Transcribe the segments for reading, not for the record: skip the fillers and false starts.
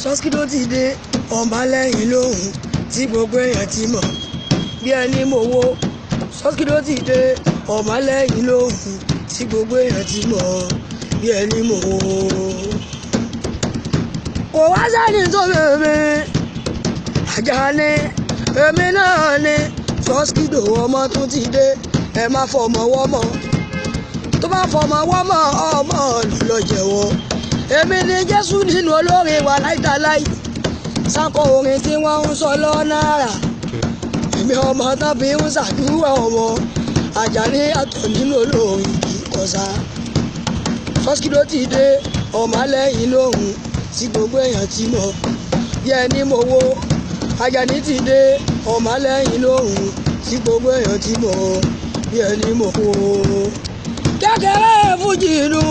Sọ́skídó ti dé ọ̀nbá lẹ́yìn lóhùn tí gbogbo èèyàn ti mọ̀ bí ẹni mowó. Sọ́skídó ti dé ọ̀nbá lẹ́yìn lóhùn tí gbogbo èèyàn ti mọ̀ bí ẹni mowó. Kò wá sẹ́ni tó bẹ̀rẹ̀ Àjàní èmi náà ni Sọ́skídó ọmọ tún ti dé ẹ má fọmọ wọ́mọ tó bá fọmọ wọ́mọ ọmọ lọ jẹ̀wọ́. Èmi ni Jésù nínú olórin wa láìdáláì sákò orin tí wọ́n ń sọ lọ́nà àrà. Èmi ọmọ tán fi ń ṣàdúrà ọmọ Àjàní àtọ̀ nínú olórin ìkọ̀sá. Sọ́skídó ti dé ọmọ lẹ́yìn lóhùn tí gbogbo èèyàn ti mọ̀ bí ẹni mowó. Àjàní ti dé ọmọ lẹ́yìn lóhùn tí gbogbo èèyàn ti mọ̀ bí ẹni mowó. Kékeré fújì inú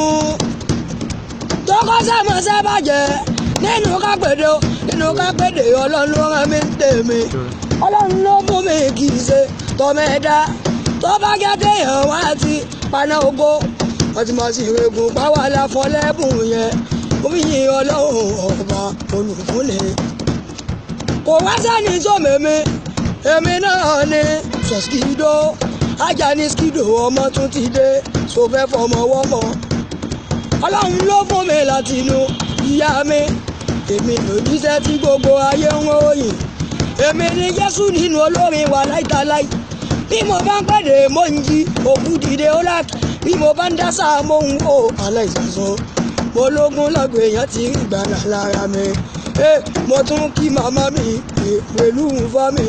tó kọ́ sẹ́mọ̀sẹ́ bàjẹ́ nínú kápẹ́dé Ọlọ́run ló rán mi ń tèmi. Ọlọ́run ló mú mi kì í ṣe tọ́mẹ́dá tó bá jẹ́ téèyàn wá ti paná ogo wọ́n ti mọ̀ sí ìrègùn páwá láfọlẹ́bùn yẹn ó fi yin Ọlọ́run ọba olùfúnni. Kò wá sẹ́ni tó mèmí èmi náà ni Sọ́skídó. Àjàní Skídó ọmọ tún ti dé so fẹ́ fọmọ wọ́mọ. Ọlọ́run ló fún mi láti inú ìyá mi. Èmi lòjíṣẹ́ tí gbogbo ayé ń ròyìn. Èmi ni Jésù nínú olórin wa láìdáláì. Bí mo bá ń pèdè mo ń jí òkú dìde ó láàkì. Bí mo bá ń dásà mo ń wò aláìsàn. Mo lógún lọ́gbọ̀ èèyàn ti rí ìgbàlà lára mi. Mo tún kí màmá mi pẹ̀lú fọ́ mi.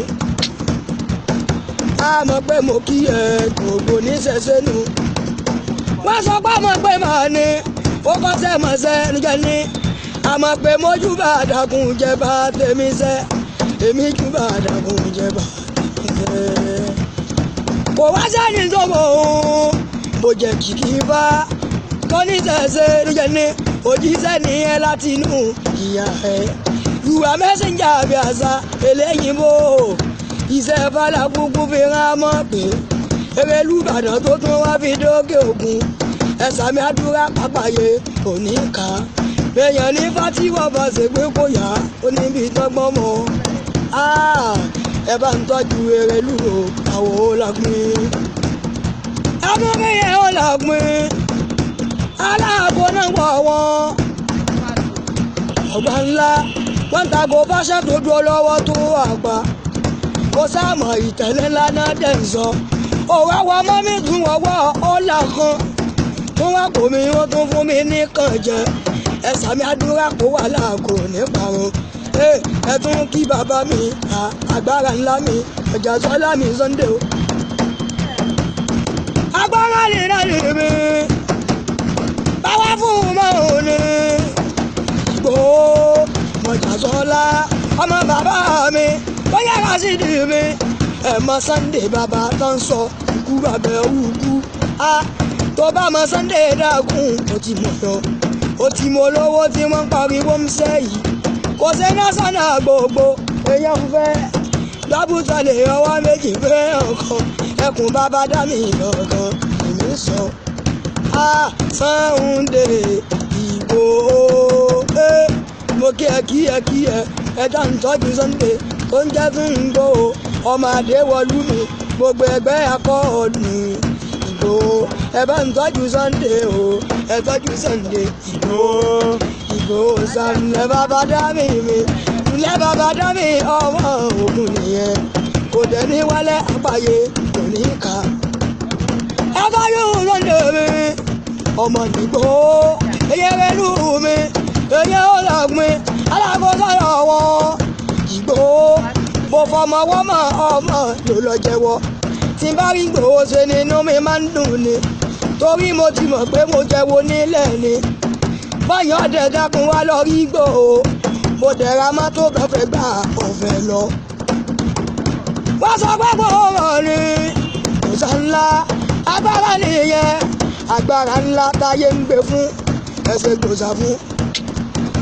A mọ̀ pé mo kí ẹ gbogbo níṣẹ́ṣẹ́ nu. Wọ́n sọ pé mo pé màá ní ó kọ́ sẹ́mọ̀sẹ́ níjẹ́ ní. Àmọ́ pé mojú bá dàkún jẹba tèmi sẹ́ èmi jù bá dàkún jẹba tèmi sẹ́. Kò wá sẹ́ni tó mọ̀ òun mo jẹ́ kìkì bá kọ́ níṣẹ́ṣẹ́ níjẹ́ ní. Òjíṣẹ́ nìyẹn láti inú ìyá ẹ̀. Ìwà mẹ́sẹ̀njà bí àṣà eléyìí bò iṣẹ́ fàlà kúkú fi rán mọ́ pé Èrèlú Ìbàdàn tó tún wá fi dókè òkun. Ẹ̀sàmì àdúrà pápáyé òní ká èèyàn ní fátíwọ̀ bá ṣe pé kò yá ó níbi tọ́gbọ́n mọ́. Ẹ bá ń tọ́jú Èrèlú o àwọ̀ ó làgbìn. Ẹmú mi yẹn ó làgbìn. Aláàbò náà wọ̀ wọ́n. Ọgbà ńlá wọ́n ń tago báṣẹ́ tó dúró lọ́wọ́ tó àgbà. Kò sáàmọ̀ ìtẹ̀lẹ́ ńlá náà dẹ̀ ń sọ. Òwe wa mọ́ mi tún wọ́wọ́ ọ̀là kan. Tún wá kò mí wọ́n tún fún mi ní kàn jẹ. Ẹ̀sàmì àdúrà kó wà láàkó níparun. Ẹ tún kí bàbá mi agbára ńlá mi Ọ̀jàsọ́lá mi Sunday o. Agbára nìyẹn lè mi báwa fún mọ́ òní. Ìgbòho Ọ̀jàsọ́lá ọmọ bàbá mi bóyá Rásídì mi ẹ̀mọ́ Sunday bàbá tó ń sọ ikú bàbá òkú. Tó bá mọ Sunday dákun ó ti mọ̀ yọ ó ti mọ olówó tí wọ́n ń pariwo ń sẹ́ yìí. Kò sí násánà gbogbo èèyàn fẹ́ dábùsọ̀lẹ̀ ọwọ́ méjì fẹ́ ọ̀kan ẹkùn bàbá dá mi lọ́gàn èmi sọ. Sunday Ìgbòho mo kí ẹ ẹ̀dá ń tọ́jú Sunday tó ń jẹ́ fún Ìgbòho ọmọ Adéwọlú mi gbogbo ẹgbẹ́ akọ́ọ̀dù Ìgbòho ẹ bá ń tọ́jú Sunday o ẹ tọ́jú Sunday Ìgbòho Sunday bàbá dá mi ilé bàbá dá mi ọmọ Ògùn nìyẹn kò dé ní wálé àpáyé kò ní ká. Ẹ tọ́jú Sunday mi ọmọ Ìgbòho Èrèlú mi èyí ó lọ́gbìn alákòóso wọn Ìgbòho mo fọmọ wọ́mọ ọmọ ló lọ jẹ́wọ́. Tí n bá rí Ìgbòho ṣe ni inú mi máa ń dùn ni torí mo ti mọ̀ pé mo jẹ́wọ́ nílẹ̀ ni. Báyọ̀ dẹ̀ dákun wá lọ rí Ìgbòho mo dẹ̀ra mọ́tò bẹ́fẹ̀ gbà ọ̀fẹ́ lọ. Wọ́n sọ pé Ìgbòho rọ̀ ni kòsà ńlá agbára nìyẹn agbára ńlá táyé ń gbé fún ẹsẹ̀ gbòòsà fún.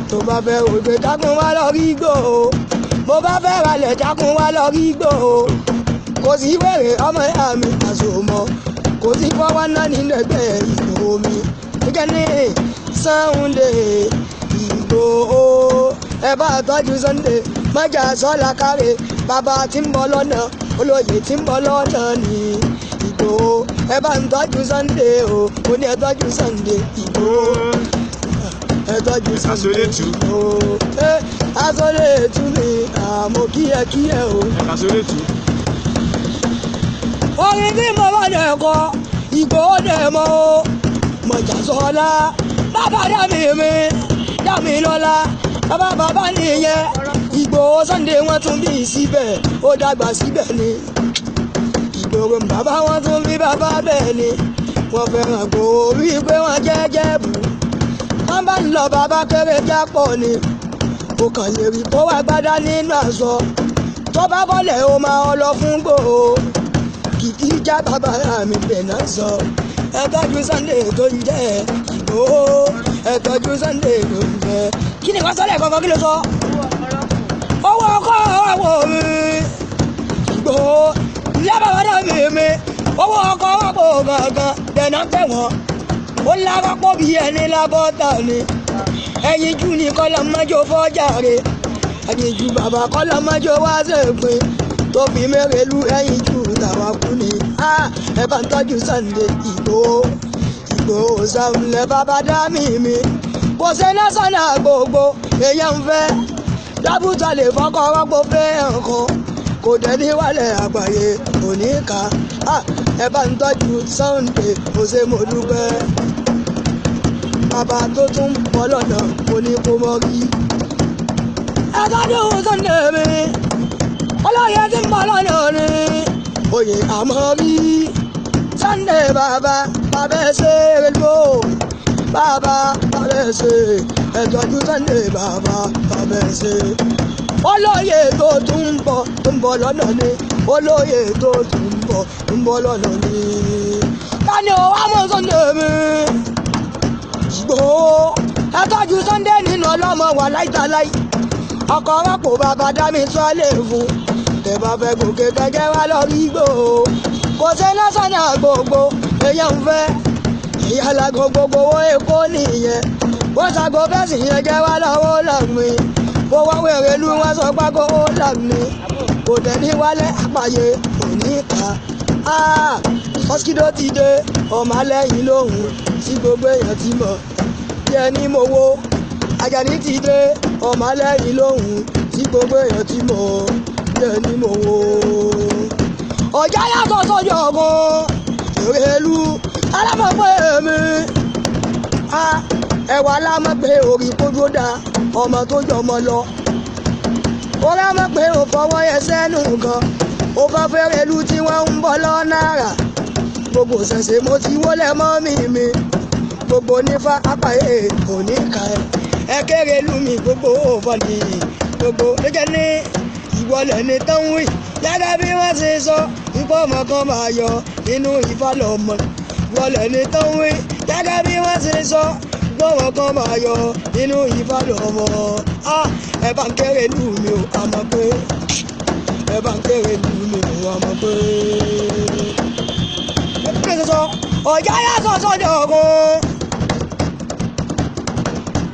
Tó bá fẹ́ òde dákun wá lọ rí Ìgbòho mo bá fẹ́ ralẹ̀ dákun wá lọ rí Ìgbòho. Kò sí wèrè ọmọ ìyá mi àsomọ́ kò sí fọwọ́ náà nínú ẹgbẹ́ Ìgbòho mi. Sunday Ìgbòho ẹ bá tọ́jú Sunday mọ́jà sọ́la káre bàbá tí ń bọ̀ lọ́nà olóyè tí ń bọ̀ lọ́nà ní Ìgbòho ẹ bá ń tọ́jú Sunday o ó ní ẹ tọ́jú Sunday Ìgbòho ẹ tọ́jú Sunday Ìgbòho Aṣọ́létù mi àmọ́ kíyẹ o. orin tí mo bá dẹ̀ kọ Ìgbòho dẹ̀ mọ́ o mọ̀jà sọ́la bàbá dámi lọ́la bàbá nìyẹn Ìgbòho Sunday wọ́n tún bí síbẹ̀ ó dàgbà síbẹ̀ ni Ìgbòho bàbá wọn tún bí bàbá bẹ́ẹ̀ ni wọ́n fẹ́ràn Ìgbòho rí pé wọ́n jẹ́jẹ́ bù wọ́n bá ń lọ bàbá kéré jápọ̀ ni ó kàn lè rí kó wá gbádá nínú aṣọ tó bá bọ́lẹ̀ ó máa lọ fún Ìgbòho kìkì já bàbá mi bẹ̀ náà sọ ẹ tọ́jú Sunday tó ń jẹ́ Ìgbòho ẹ tọ́jú Sunday tó ń jẹ́ kí ni wọ́n sọ lẹ́ẹ̀kan kí ló sọ. owó ọkọ̀ ọ̀wọ̀ mi Ìgbòho ìyá bàbá náà mi owó ọkọ̀ ọ̀pọ̀ gangan dẹ̀nà tẹ̀wọ̀n ó lárápọ̀ bí ẹni lábọ́tà ni ẹyin jù ní kọ́lá mọ́jọ́ fọ́jàre ẹyin jù bàbá kọ́lá mọ́jọ́ wá sẹ́pin tó fi mẹ́rẹ̀lú ẹyin jù tàwa kú ni ẹ bá ń tọ́jú Sunday Ìgbòho sàmúlẹ̀ bàbá dá mi kò ṣe násánà gbogbo èèyàn ń fẹ́ dábùtà lè fọ́kọ́ rọ́pò fẹ́ nǹkan kò dẹ̀ ní wálẹ̀ àgbáyé òní ká ẹ bá ń tọ́jú Sunday kò ṣe mo dúpẹ́ bàbá tó tún bọ́ lọ́nà kò ní kó mọ́ rí ẹ tọ́jú Sunday mi olóyè tí ń bọ́ lọ́nà ni oyè àmọ́ rí Sunday bàbá ẹ ṣe é lò bàbá ẹ ṣe ẹ tọ́jú Sunday bàbá ẹ ṣe olóyè tó tún ń bọ̀ lọ́nà ni olóyè tó tún ń bọ̀ lọ́nà ni tani ò wá mọ́ Sunday mi Ìgbòho ẹ tọ́jú Sunday nínú ọlọ́mọ wà láìtàláì ọkọ̀ rọ́pò bàbá dá mi sọ lè fún tẹ̀ bá fẹ́ gòkè kẹ́kẹ́ wá lọ rí Ìgbòho kò ṣe lọ́sọ̀nà gbogbo èèyàn ń fẹ́ ìyálàgò gbogbo owó Èkó nìyẹn wọ́n ṣàgò fẹ́sì yẹn jẹ́ wá lọ́wọ́ làmì kó wá wèrè lú wọn sọ pákó ó làmì kò dẹ̀ ní wálé àpàyè òní ká Oskido ti dé ọmọ lẹ́yìn lóhùn tí gbogbo èèyàn ti mọ̀ bí ẹni mowó Àjàní ti dé ọmọ lẹ́yìn lóhùn tí gbogbo èèyàn ti mọ̀ bí ẹni mowó ọjà yàtọ̀ sọ́jọ́ ọ̀gbọ́n èrèlú alámọ̀pẹ́ mi ẹwà alámọ̀pẹ́ orí kójú dá ọmọ tó jọmọ lọ ó lámọ̀pẹ́ ò fọwọ́ yẹ sẹ́nu gan ó bá fẹ́rẹ̀lú tí wọ́n ń bọ̀ lọ́nà àrà gbogbo ṣẹ̀ṣẹ̀ mo ti wọlé mọ́ mi gbogbo nífa apáyé òní ká ẹ kéré lù mí gbogbo òfòdì gbogbo lẹ́jẹ̀ ní ìwọlẹ̀ ní tánwì gẹ́gẹ́ bí wọ́n ṣe sọ ipò ọmọ kan máa yọ nínú Ifá lọ́mọ ìwọlẹ̀ ní tánwì gẹ́gẹ́ bí wọ́n ṣe sọ ipò ọmọ kan máa yọ nínú Ifá lọ́mọ ẹ bá ń kéré lù mí o àmọ́ pé ẹ bá ń kéré lù mí o àmọ́ pé ọjà yà sọ sọ́jọ́ ọ̀gùn.